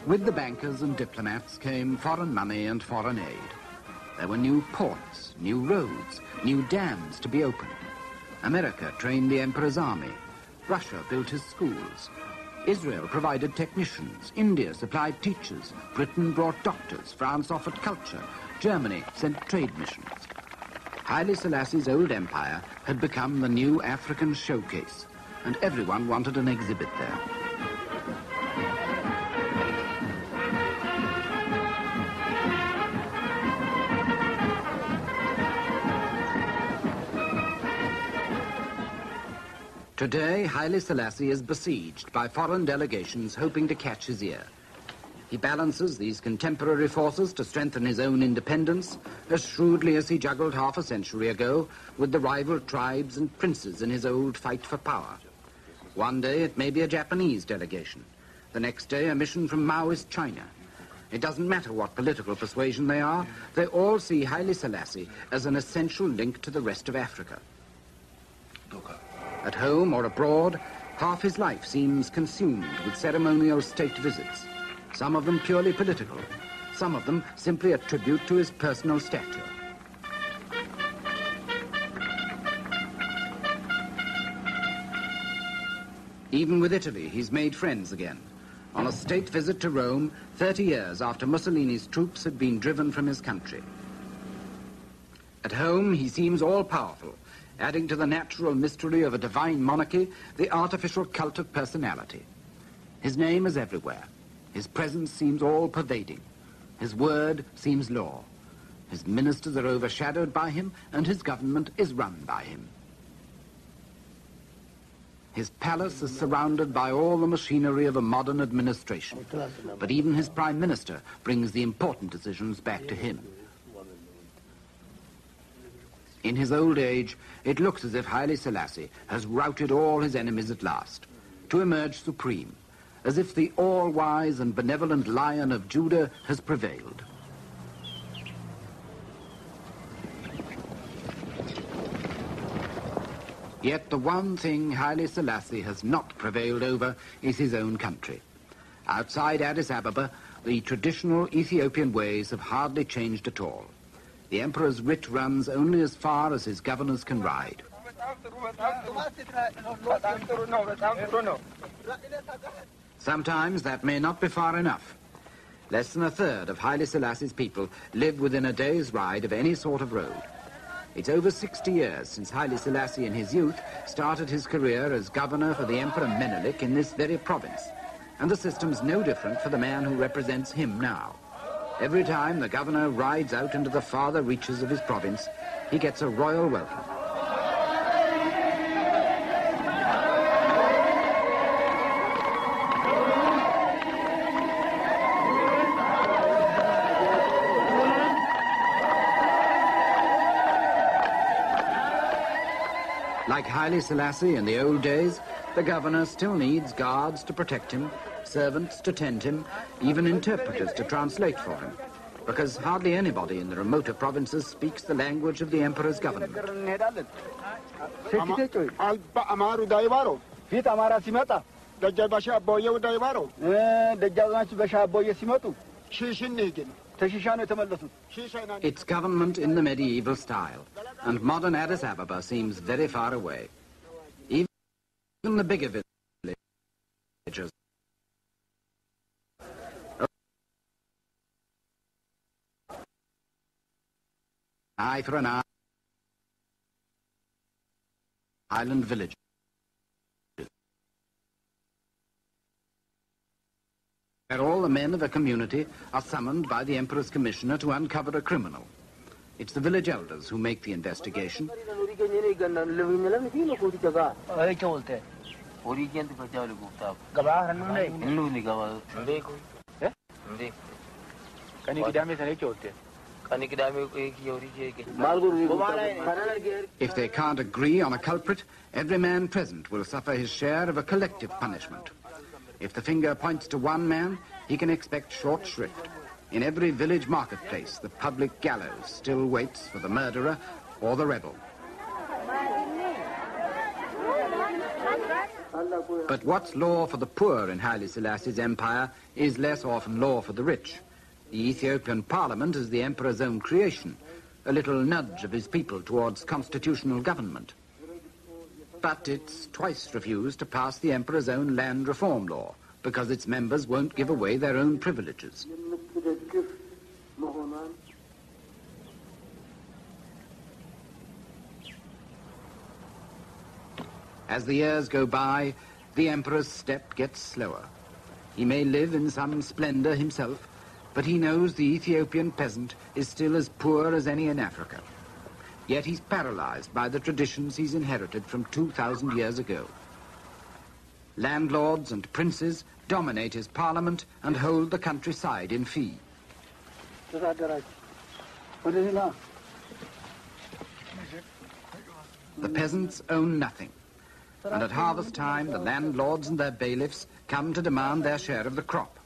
With the bankers and diplomats came foreign money and foreign aid. There were new ports, new roads, new dams to be opened. America trained the emperor's army. Russia built his schools. Israel provided technicians. India supplied teachers. Britain brought doctors. France offered culture. Germany sent trade missions. Haile Selassie's old empire had become the new African showcase, and everyone wanted an exhibit there. Today, Haile Selassie is besieged by foreign delegations hoping to catch his ear. He balances these contemporary forces to strengthen his own independence as shrewdly as he juggled half a century ago with the rival tribes and princes in his old fight for power. One day it may be a Japanese delegation. The next day a mission from Maoist China. It doesn't matter what political persuasion they are, they all see Haile Selassie as an essential link to the rest of Africa. At home or abroad, half his life seems consumed with ceremonial state visits, some of them purely political, some of them simply a tribute to his personal stature. Even with Italy, he's made friends again. On a state visit to Rome, 30 years after Mussolini's troops had been driven from his country. At home, he seems all-powerful, adding to the natural mystery of a divine monarchy the artificial cult of personality. His name is everywhere. His presence seems all-pervading. His word seems law. His ministers are overshadowed by him, and his government is run by him. His palace is surrounded by all the machinery of a modern administration, but even his prime minister brings the important decisions back to him. In his old age, it looks as if Haile Selassie has routed all his enemies at last, to emerge supreme, as if the all-wise and benevolent Lion of Judah has prevailed. Yet the one thing Haile Selassie has not prevailed over is his own country. Outside Addis Ababa, the traditional Ethiopian ways have hardly changed at all. The emperor's writ runs only as far as his governors can ride. Sometimes that may not be far enough. Less than a third of Haile Selassie's people live within a day's ride of any sort of road. It's over 60 years since Haile Selassie in his youth started his career as governor for the Emperor Menelik in this very province. And the system's no different for the man who represents him now. Every time the governor rides out into the farther reaches of his province, he gets a royal welcome. Like Haile Selassie in the old days, the governor still needs guards to protect him, servants to tend him, even interpreters to translate for him, because hardly anybody in the remoter provinces speaks the language of the emperor's government. It's government in the medieval style, and modern Addis Ababa seems very far away. Even the bigger villages eye for an eye. Island villages. Where all the men of a community are summoned by the emperor's commissioner to uncover a criminal. It's the village elders who make the investigation. If they can't agree on a culprit, every man present will suffer his share of a collective punishment. If the finger points to one man, he can expect short shrift. In every village marketplace, the public gallows still waits for the murderer or the rebel. But what's law for the poor in Haile Selassie's empire is less often law for the rich. The Ethiopian parliament is the emperor's own creation, a little nudge of his people towards constitutional government. But it's twice refused to pass the emperor's own land reform law, because its members won't give away their own privileges. As the years go by, the emperor's step gets slower. He may live in some splendor himself, but he knows the Ethiopian peasant is still as poor as any in Africa. Yet he's paralyzed by the traditions he's inherited from 2,000 years ago. Landlords and princes dominate his parliament and hold the countryside in fee. The peasants own nothing. And at harvest time, the landlords and their bailiffs come to demand their share of the crop.